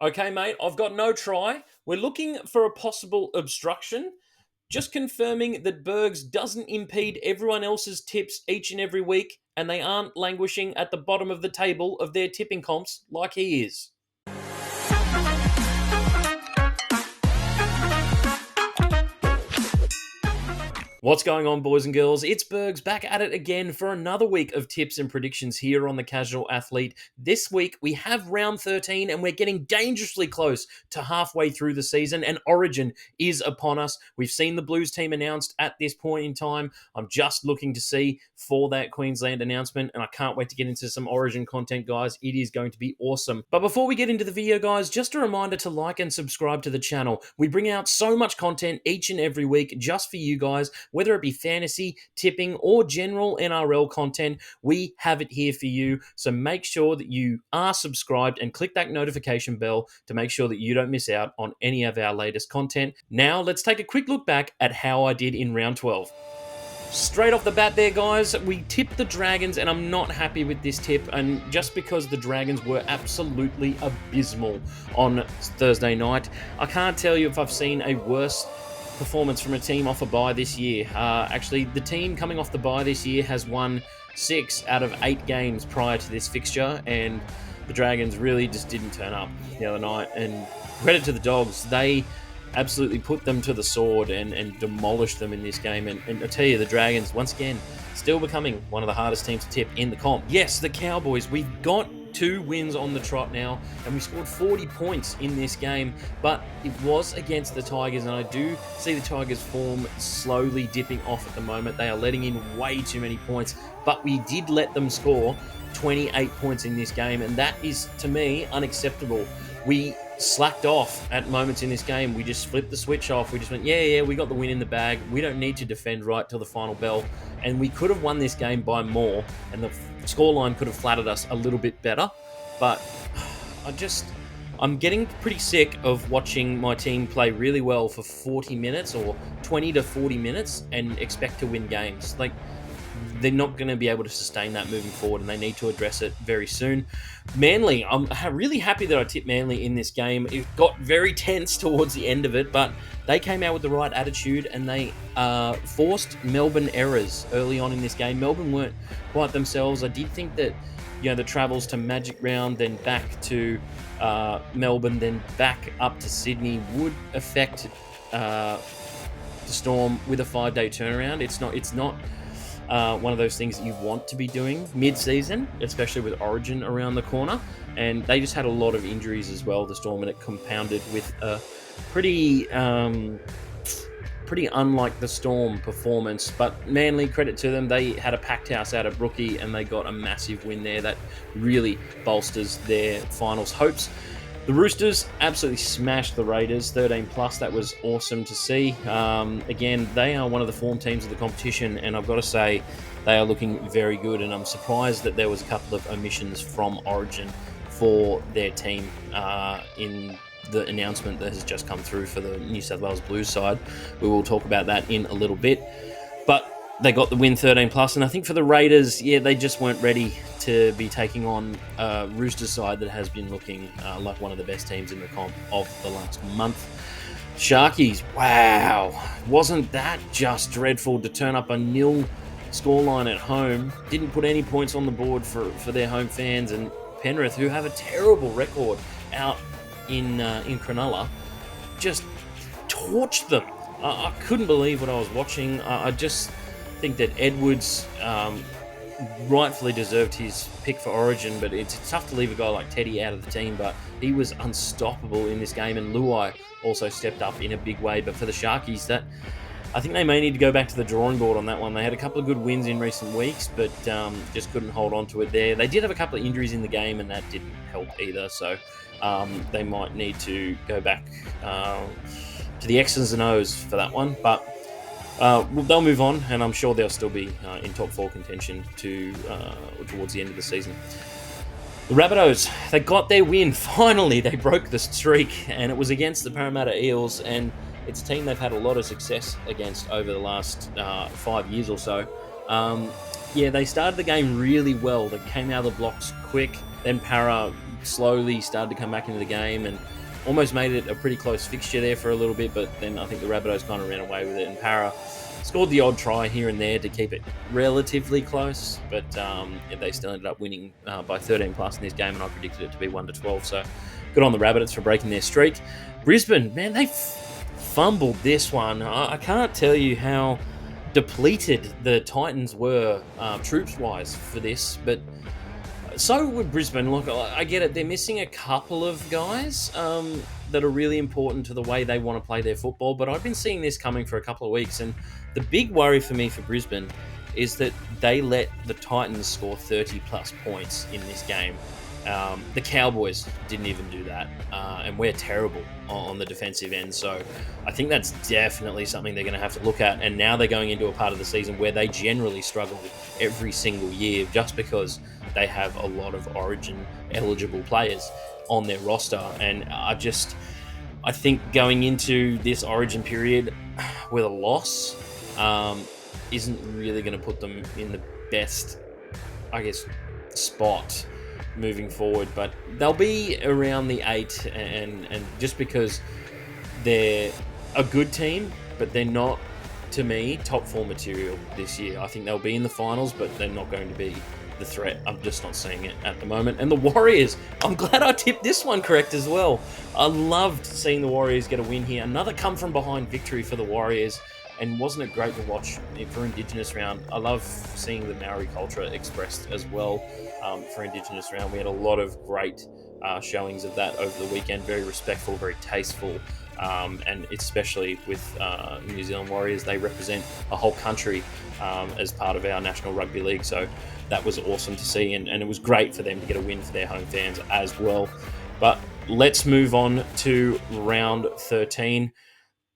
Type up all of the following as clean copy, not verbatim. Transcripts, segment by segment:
Okay, mate, I've got no try. We're looking for a possible obstruction. Just confirming that Burgz doesn't impede everyone else's tips each and every week, and they aren't languishing at the bottom of the table of their tipping comps like he is. What's going on, boys and girls? It's Burgz back at it again for another week of tips and predictions here on the Casual Athlete. This week we have round 13 and we're getting dangerously close to halfway through the season, and Origin is upon us. We've seen the Blues team announced at this point in time. I'm just looking to see for that Queensland announcement, and I can't wait to get into some Origin content, guys. It is going to be awesome. But before we get into the video, guys, just a reminder to like and subscribe to the channel. We bring out so much content each and every week just for you guys. Whether it be fantasy, tipping, or general NRL content, we have it here for you. So make sure that you are subscribed and click that notification bell to make sure that you don't miss out on any of our latest content. Now, let's take a quick look back at how I did in round 12. Straight off the bat there, guys, we tipped the Dragons, and I'm not happy with this tip, and just because the Dragons were absolutely abysmal on Thursday night. I can't tell you if I've seen a worse performance from a team off a bye this year. Actually, the team coming off the bye this year has won 6 out of 8 games prior to this fixture, and the Dragons really just didn't turn up the other night. And credit to the Dogs, they absolutely put them to the sword and demolished them in this game. And I tell you, the Dragons, once again, still becoming one of the hardest teams to tip in the comp. Yes, the Cowboys, we've got 2 wins on the trot now, and we scored 40 points in this game, but it was against the Tigers, and I do see the Tigers' form slowly dipping off at the moment. They are letting in way too many points, but we did let them score 28 points in this game, and that is, to me, unacceptable. We slacked off at moments in this game. We just flipped the switch off. We just went, yeah, we got the win in the bag. We don't need to defend right till the final bell. And we could have won this game by more, and the scoreline could have flattered us a little bit better. But I'm getting pretty sick of watching my team play really well for 40 minutes or 20 to 40 minutes and expect to win games. Like, they're not going to be able to sustain that moving forward, and they need to address it very soon. Manly, I'm really happy that I tipped Manly in this game. It got very tense towards the end of it, but they came out with the right attitude, and they forced Melbourne errors early on in this game. Melbourne weren't quite themselves. I did think that, the travels to Magic Round, then back to Melbourne, then back up to Sydney would affect the Storm with a 5-day turnaround. It's not one of those things that you want to be doing mid-season, especially with Origin around the corner. And they just had a lot of injuries as well, the Storm, and it compounded with a pretty unlike the Storm performance. But Manly, credit to them, they had a packed house out of Brookie, and they got a massive win there that really bolsters their finals hopes. The Roosters absolutely smashed the Raiders, 13+. That was awesome to see. Again, they are one of the form teams of the competition, and I've got to say, they are looking very good, and I'm surprised that there was a couple of omissions from Origin for their team in the announcement that has just come through for the New South Wales Blues side. We will talk about that in a little bit. But they got the win 13+, and I think for the Raiders, they just weren't ready to be taking on a Roosters side that has been looking like one of the best teams in the comp of the last month. Sharkies, wow, wasn't that just dreadful to turn up a 0 scoreline at home? Didn't put any points on the board for their home fans, and Penrith, who have a terrible record out in Cronulla, just torched them. I couldn't believe what I was watching. I just think that Edwards rightfully deserved his pick for Origin, but it's tough to leave a guy like Teddy out of the team, but he was unstoppable in this game, and Luai also stepped up in a big way. But for the Sharkies, I think they may need to go back to the drawing board on that one. They had a couple of good wins in recent weeks, but just couldn't hold on to it there. They did have a couple of injuries in the game, and that didn't help either, so they might need to go back to the X's and O's for that one. But they'll move on, and I'm sure they'll still be in top 4 contention towards the end of the season. The Rabbitohs, they got their win. Finally, they broke the streak, and it was against the Parramatta Eels, and it's a team they've had a lot of success against over the last 5 years or so. They started the game really well. They came out of the blocks quick. Then Para slowly started to come back into the game and almost made it a pretty close fixture there for a little bit, but then I think the Rabbitohs kind of ran away with it, and Para scored the odd try here and there to keep it relatively close, but they still ended up winning by 13 plus in this game, and I predicted it to be 1-12. So good on the Rabbitohs for breaking their streak. Brisbane, man, they fumbled this one. I can't tell you how depleted the Titans were troops-wise for this, but so with Brisbane, look, I get it. They're missing a couple of guys that are really important to the way they want to play their football, but I've been seeing this coming for a couple of weeks, and the big worry for me for Brisbane is that they let the Titans score 30-plus points in this game. The Cowboys didn't even do that, and we're terrible on the defensive end, so I think that's definitely something they're going to have to look at, and now they're going into a part of the season where they generally struggle every single year just because they have a lot of Origin-eligible players on their roster, and I think going into this Origin period with a loss isn't really going to put them in the best, I guess, spot moving forward, but they'll be around the 8, and just because they're a good team, but they're not, to me, top 4 material this year. I think they'll be in the finals, but they're not going to be the threat. I'm just not seeing it at the moment. And the Warriors, I'm glad I tipped this one correct as well. I loved seeing the Warriors get a win here. Another come from behind victory for the Warriors. And wasn't it great to watch for Indigenous round? I love seeing the Maori culture expressed as well for Indigenous round. We had a lot of great showings of that over the weekend. Very respectful, very tasteful. And especially with New Zealand Warriors, they represent a whole country as part of our National Rugby League. So that was awesome to see, and it was great for them to get a win for their home fans as well. But let's move on to round 13.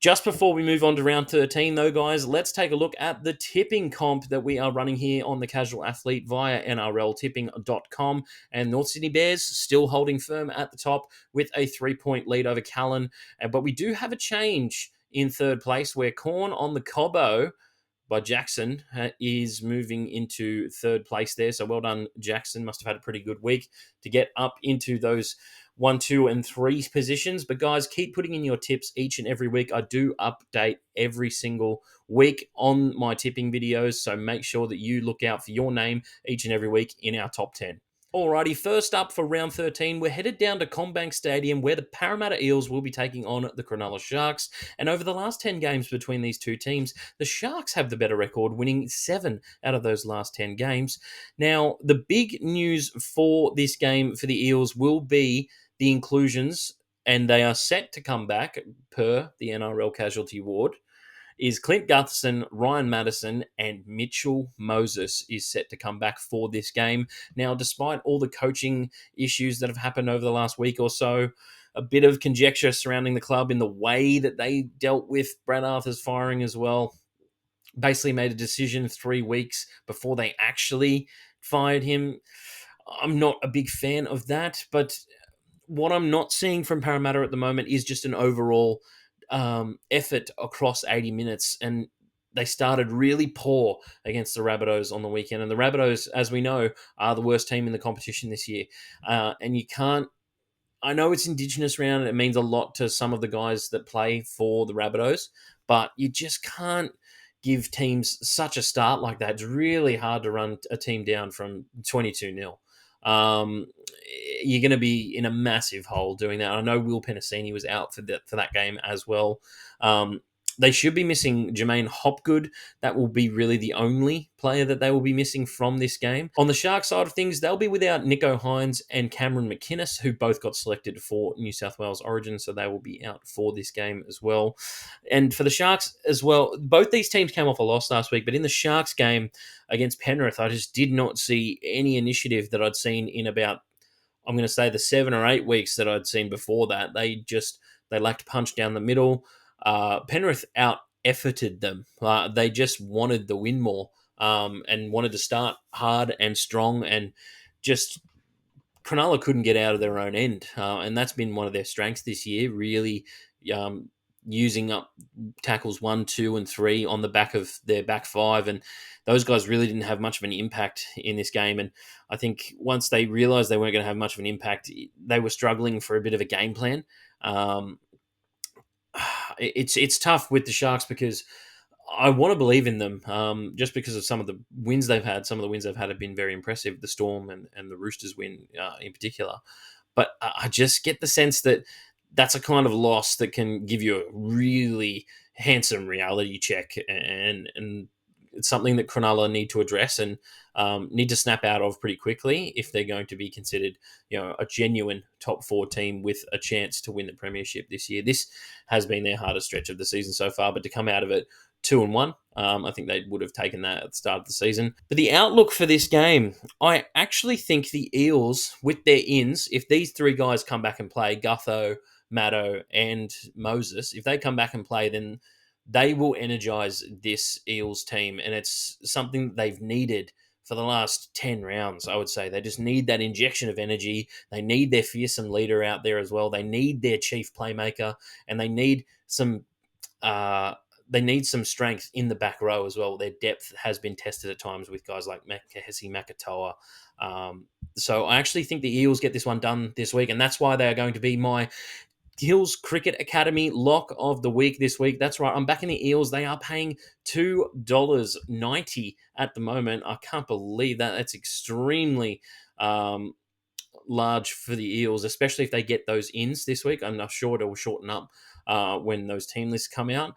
Just before we move on to round 13, though, guys, let's take a look at the tipping comp that we are running here on the Casual Athlete via NRLtipping.com. And North Sydney Bears still holding firm at the top with a 3-point lead over Callan. But we do have a change in third place where Corn on the Cobbo by Jackson is moving into third place there. So well done, Jackson. Must have had a pretty good week to get up into those 1, 2, and 3 positions. But guys, keep putting in your tips each and every week. I do update every single week on my tipping videos, so make sure that you look out for your name each and every week in our top 10. Alrighty, first up for round 13, we're headed down to CommBank Stadium where the Parramatta Eels will be taking on the Cronulla Sharks. And over the last 10 games between these two teams, the Sharks have the better record, winning 7 out of those last 10 games. Now, the big news for this game for the Eels will be the inclusions, and they are set to come back per the NRL casualty ward, is Clint Gutherson, Ryan Madison, and Mitchell Moses is set to come back for this game. Now, despite all the coaching issues that have happened over the last week or so, a bit of conjecture surrounding the club in the way that they dealt with Brad Arthur's firing as well, basically made a decision 3 weeks before they actually fired him. I'm not a big fan of that, but what I'm not seeing from Parramatta at the moment is just an overall effort across 80 minutes, and they started really poor against the Rabbitohs on the weekend. And the Rabbitohs, as we know, are the worst team in the competition this year. And you can't. I know it's Indigenous round, and it means a lot to some of the guys that play for the Rabbitohs, but you just can't give teams such a start like that. It's really hard to run a team down from 22-0. You're going to be in a massive hole doing that. I know Will Penasini was out for that game as well. They should be missing Jermaine Hopgood. That will be really the only player that they will be missing from this game. On the Sharks side of things, they'll be without Nico Hines and Cameron McInnes, who both got selected for New South Wales Origin, so they will be out for this game as well. And for the Sharks as well, both these teams came off a loss last week, but in the Sharks game against Penrith, I just did not see any initiative that I'd seen in about, I'm going to say, the 7 or 8 weeks that I'd seen before that. They lacked punch down the middle. Penrith out-efforted them. They just wanted the win more and wanted to start hard and strong, and just Cronulla couldn't get out of their own end. And that's been one of their strengths this year, really using up tackles 1, 2, and 3 on the back of their back five, and those guys really didn't have much of an impact in this game. And I think once they realised they weren't going to have much of an impact, they were struggling for a bit of a game plan. Um, it's tough with the Sharks because I want to believe in them, just because of some of the wins they've had. Some of the wins they've had have been very impressive. The Storm and the Roosters win in particular. But I just get the sense that that's a kind of loss that can give you a really handsome reality check, and it's something that Cronulla need to address and need to snap out of pretty quickly if they're going to be considered, a genuine top four team with a chance to win the premiership this year. This has been their hardest stretch of the season so far, but to come out of it 2-1, I think they would have taken that at the start of the season. But the outlook for this game, I actually think the Eels, with their ins, if these three guys come back and play, Gutho, Maddo, and Moses, if they come back and play, then they will energise this Eels team. And it's something that they've needed for the last 10 rounds, I would say. They just need that injection of energy. They need their fearsome leader out there as well. They need their chief playmaker, and uh, they need some strength in the back row as well. Their depth has been tested at times with guys like Makahesi Makatoa. So I actually think the Eels get this one done this week, and that's why they are going to be my Hills Cricket Academy lock of the week this week. That's right, I'm back in the Eels. They are paying $2.90 at the moment. I can't believe that. That's extremely large for the Eels, especially if they get those ins this week. I'm not sure it will shorten up when those team lists come out.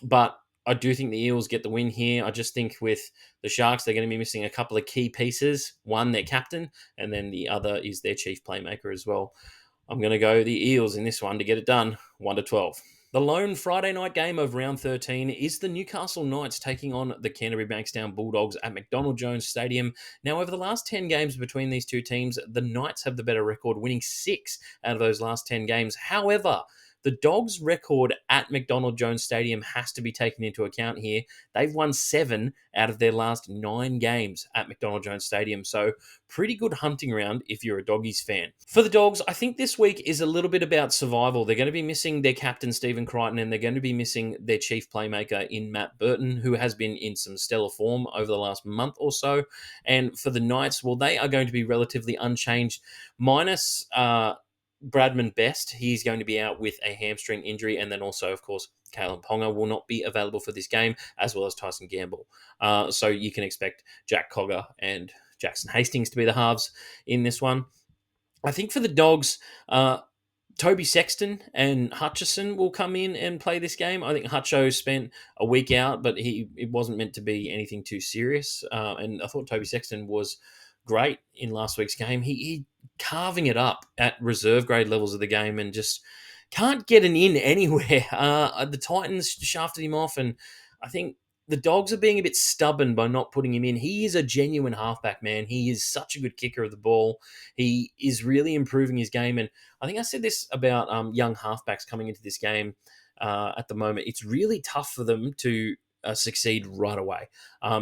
But I do think the Eels get the win here. I just think with the Sharks, they're going to be missing a couple of key pieces. One, their captain, and then the other is their chief playmaker as well. I'm going to go the Eels in this one to get it done, 1-12. The lone Friday night game of round 13 is the Newcastle Knights taking on the Canterbury Bankstown Bulldogs at McDonald Jones Stadium. Now, over the last 10 games between these two teams, the Knights have the better record, winning 6 out of those last 10 games. However, the Dogs' record at McDonald Jones Stadium has to be taken into account here. They've won 7 out of their last 9 games at McDonald Jones Stadium, so pretty good hunting ground if you're a Doggies fan. For the Dogs, I think this week is a little bit about survival. They're going to be missing their captain, Stephen Crichton, and they're going to be missing their chief playmaker in Matt Burton, who has been in some stellar form over the last month or so. And for the Knights, well, they are going to be relatively unchanged, minus Bradman Best. He's going to be out with a hamstring injury, and then also, of course, Kalen Ponga will not be available for this game, as well as Tyson Gamble. So you can expect Jack Cogger and Jackson Hastings to be the halves in this one. I think for the Dogs, Toby Sexton and Hutchison will come in and play this game. I think Hutcho spent a week out, but it wasn't meant to be anything too serious. And I thought Toby Sexton was great in last week's game. He carving it up at reserve grade levels of the game and just can't get an in anywhere. The Titans shafted him off, and I think the Dogs are being a bit stubborn by not putting him in. He is a genuine halfback, man. He is such a good kicker of the ball. He is really improving his game, and I think I said this about young halfbacks coming into this game at the moment. It's really tough for them to succeed right away.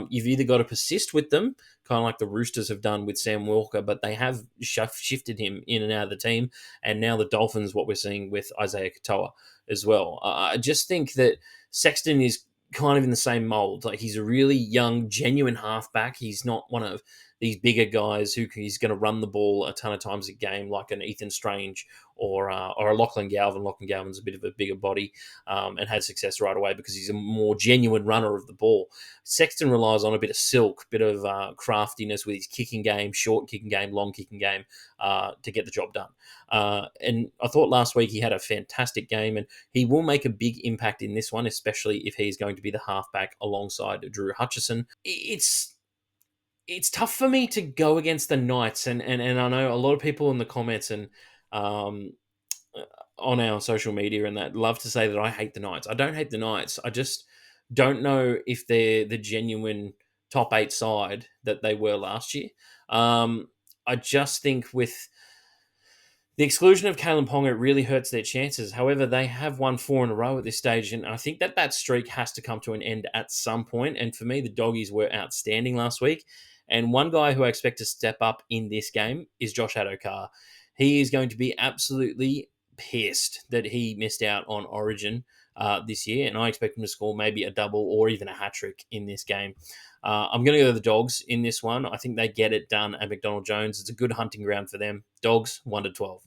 You've either got to persist with them, kind of like the Roosters have done with Sam Walker, but they have shifted him in and out of the team. And now the Dolphins, what we're seeing with Isaiah Katoa as well. I just think that Sexton is kind of in the same mold. Like, he's a really young, genuine halfback. He's not one of these bigger guys who he's going to run the ball a ton of times a game, like an Ethan Strange or a Lachlan Galvin. Lachlan Galvin's a bit of a bigger body and had success right away because he's a more genuine runner of the ball. Sexton relies on a bit of silk, bit of craftiness with his kicking game, short kicking game, long kicking game to get the job done. And I thought last week he had a fantastic game, and he will make a big impact in this one, especially if he's going to be the halfback alongside Drew Hutchison. It's tough for me to go against the Knights, and I know a lot of people in the comments and on our social media and that love to say that I hate the Knights. I don't hate the Knights. I just don't know if they're the genuine top 8 side that they were last year. I just think with the exclusion of Kalen Ponga, it really hurts their chances. However, they have won 4 in a row at this stage, and I think that streak has to come to an end at some point. And for me, the Doggies were outstanding last week. And one guy who I expect to step up in this game is Josh Adokar. He is going to be absolutely pissed that he missed out on Origin this year, and I expect him to score maybe a double or even a hat trick in this game. I'm going to go to the Dogs in this one. I think they get it done at McDonald Jones. It's a good hunting ground for them. Dogs 1-12.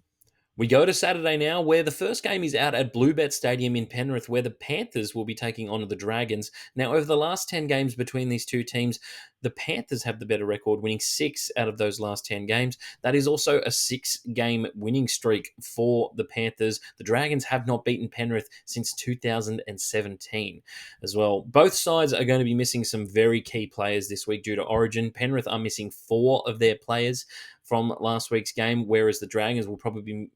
We go to Saturday now, where the first game is out at Bluebet Stadium in Penrith, where the Panthers will be taking on the Dragons. Now, over the last 10 games between these two teams, the Panthers have the better record, winning 6 out of those last 10 games. That is also a 6-game winning streak for the Panthers. The Dragons have not beaten Penrith since 2017 as well. Both sides are going to be missing some very key players this week due to Origin. Penrith are missing 4 of their players from last week's game, whereas the Dragons will probably be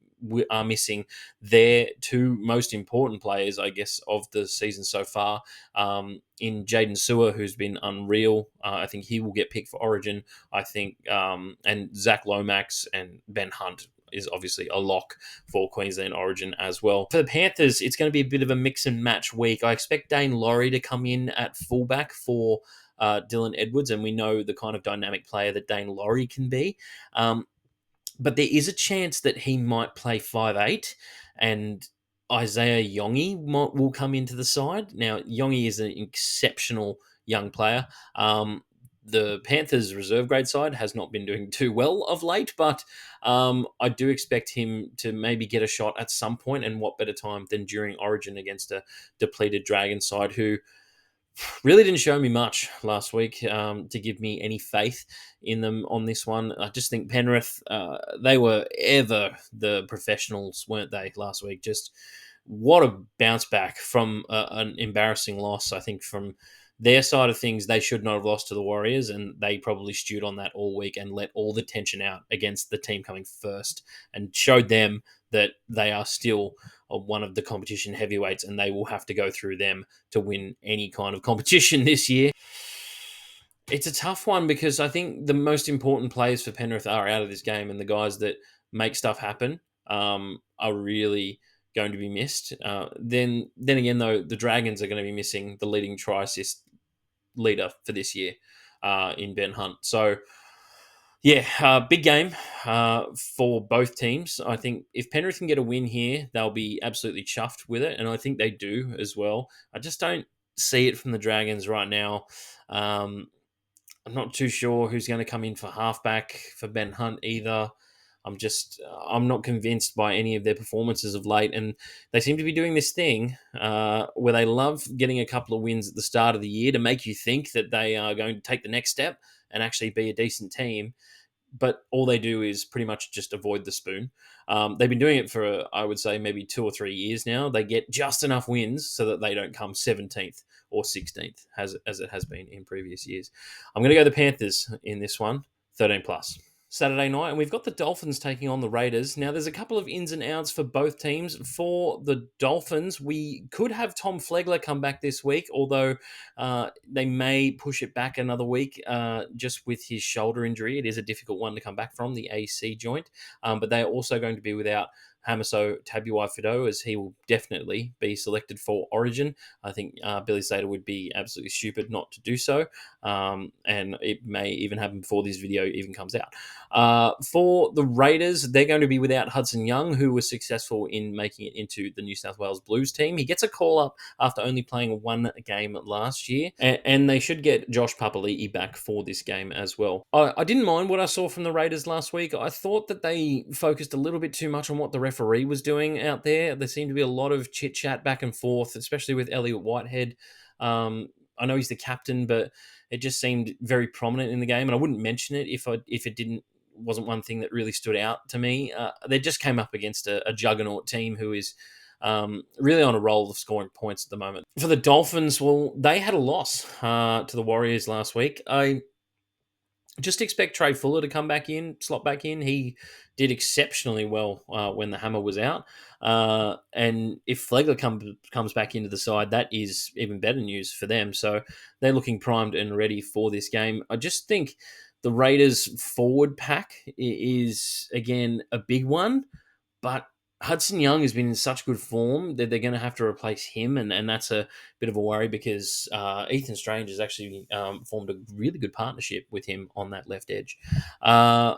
are missing their 2 most important players, I guess, of the season so far. In Jaden Sewer, who's been unreal. I think he will get picked for Origin. I think, and Zach Lomax and Ben Hunt is obviously a lock for Queensland Origin as well. For the Panthers, it's going to be a bit of a mix and match week. I expect Dane Laurie to come in at fullback for Dylan Edwards, and we know the kind of dynamic player that Dane Laurie can be. But there is a chance that he might play 5'8", and Isaiah Yongi will come into the side. Now, Yongi is an exceptional young player. The Panthers' reserve grade side has not been doing too well of late, but I do expect him to maybe get a shot at some point, and what better time than during Origin against a depleted Dragon side who really didn't show me much last week to give me any faith in them on this one. I just think Penrith, they were ever the professionals, weren't they, last week? Just what a bounce back from an embarrassing loss. I think from their side of things, they should not have lost to the Warriors, and they probably stewed on that all week and let all the tension out against the team coming first and showed them that they are still one of the competition heavyweights, and they will have to go through them to win any kind of competition this year. It's a tough one because I think the most important players for Penrith are out of this game, and the guys that make stuff happen are really going to be missed. Then again, though, the Dragons are going to be missing the leading try assist leader for this year in Ben Hunt. So, yeah, big game for both teams. I think if Penrith can get a win here, they'll be absolutely chuffed with it, and I think they do as well. I just don't see it from the Dragons right now. I'm not too sure who's going to come in for halfback for Ben Hunt either. I'm not convinced by any of their performances of late, and they seem to be doing this thing where they love getting a couple of wins at the start of the year to make you think that they are going to take the next step and actually be a decent team. But all they do is pretty much just avoid the spoon. They've been doing it for, I would say, maybe 2 or 3 years now. They get just enough wins so that they don't come 17th or 16th, as it has been in previous years. I'm going to go the Panthers in this one, 13+. Saturday night, and we've got the Dolphins taking on the Raiders. Now, there's a couple of ins and outs for both teams. For the Dolphins, we could have Tom Flegler come back this week, although they may push it back another week just with his shoulder injury. It is a difficult one to come back from, the AC joint. But they are also going to be without Hamiso Tabuai-Fidow, as he will definitely be selected for Origin. I think Billy Slater would be absolutely stupid not to do so, and it may even happen before this video even comes out. For the Raiders, they're going to be without Hudson Young, who was successful in making it into the New South Wales Blues team. He gets a call-up after only playing 1 game last year, and they should get Josh Papali'i back for this game as well. I didn't mind what I saw from the Raiders last week. I thought that they focused a little bit too much on what the referee was doing out there. There seemed to be a lot of chit-chat back and forth, especially with Elliot Whitehead. I know he's the captain, but it just seemed very prominent in the game, and I wouldn't mention it if it wasn't one thing that really stood out to me. They just came up against a juggernaut team who is really on a roll of scoring points at the moment. For the Dolphins, well, they had a loss to the Warriors last week. I just expect Trey Fuller to come back in, slot back in. He did exceptionally well when the hammer was out. And if Flegler comes back into the side, that is even better news for them. So they're looking primed and ready for this game. I just think the Raiders' forward pack is, again, a big one, but Hudson Young has been in such good form that they're going to have to replace him, and that's a bit of a worry because Ethan Strange has actually formed a really good partnership with him on that left edge.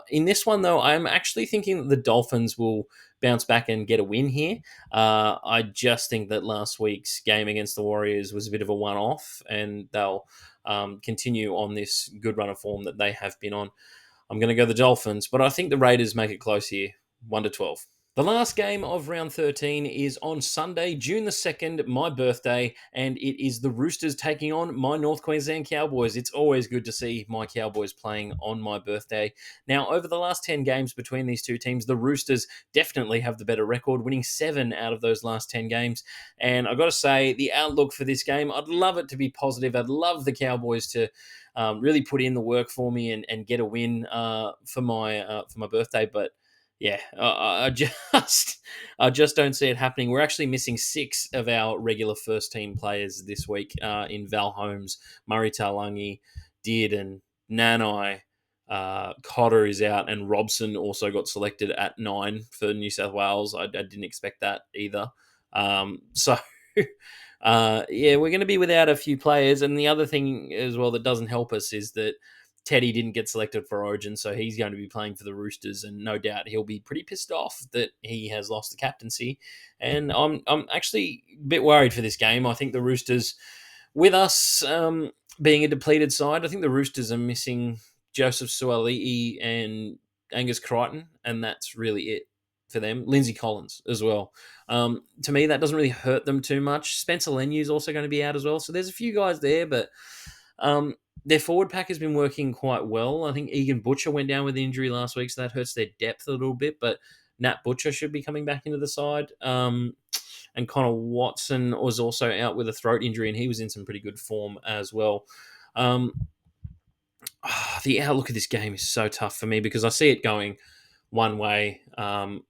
In this one, though, I'm actually thinking that the Dolphins will bounce back and get a win here. I just think that last week's game against the Warriors was a bit of a one-off, and they'll continue on this good run of form that they have been on. I'm going to go the Dolphins, but I think the Raiders make it close here, 1-12. The last game of round 13 is on Sunday, June the 2nd, my birthday, and it is the Roosters taking on my North Queensland Cowboys. It's always good to see my Cowboys playing on my birthday. Now, over the last 10 games between these two teams, the Roosters definitely have the better record, winning 7 out of those last 10 games. And I've got to say, the outlook for this game, I'd love it to be positive. I'd love the Cowboys to really put in the work for me and get a win for my birthday, but yeah, I just don't see it happening. We're actually missing 6 of our regular first team players this week in Val Holmes, Murray Talangi, Dearden, Nanai, Cotter is out, and Robson also got selected at 9 for New South Wales. I didn't expect that either. So yeah, we're going to be without a few players, and the other thing as well that doesn't help us is that Teddy didn't get selected for Origin, so he's going to be playing for the Roosters, and no doubt he'll be pretty pissed off that he has lost the captaincy. And I'm actually a bit worried for this game. I think the Roosters, with us being a depleted side, I think the Roosters are missing Joseph Suaalii and Angus Crichton, and that's really it for them. Lindsay Collins as well. To me, that doesn't really hurt them too much. Spencer Lenyu's also going to be out as well, so there's a few guys there, but their forward pack has been working quite well. I think Egan Butcher went down with injury last week, so that hurts their depth a little bit. But Nat Butcher should be coming back into the side. And Connor Watson was also out with a throat injury, and he was in some pretty good form as well. The outlook of this game is so tough for me because I see it going one way. I'm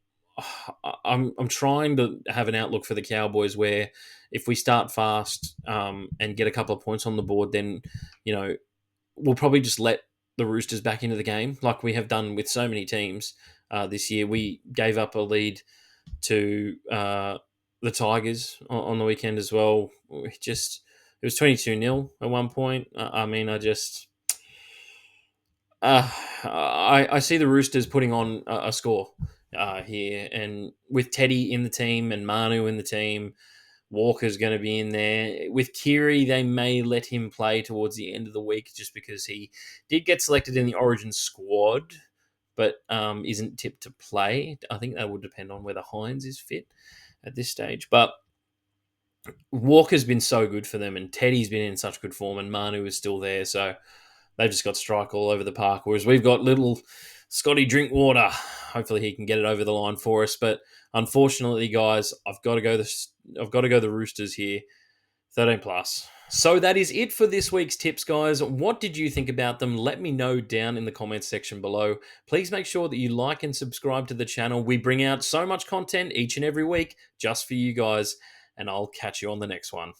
trying to have an outlook for the Cowboys where if we start fast and get a couple of points on the board, then we'll probably just let the Roosters back into the game like we have done with so many teams this year. We gave up a lead to the Tigers on the weekend as well. It was 22-0 at one point. I see the Roosters putting on a score here, and with Teddy in the team and Manu in the team, Walker's going to be in there. With Kiri, they may let him play towards the end of the week just because he did get selected in the Origin squad, but isn't tipped to play. I think that will depend on whether Hines is fit at this stage. But Walker's been so good for them, and Teddy's been in such good form, and Manu is still there, so they've just got strike all over the park, whereas we've got little Scotty Drinkwater. Hopefully he can get it over the line for us. But unfortunately, guys, I've got to go the Roosters here, 13 plus. So that is it for this week's tips, guys. What did you think about them? Let me know down in the comments section below. Please make sure that you like and subscribe to the channel. We bring out so much content each and every week just for you guys, and I'll catch you on the next one.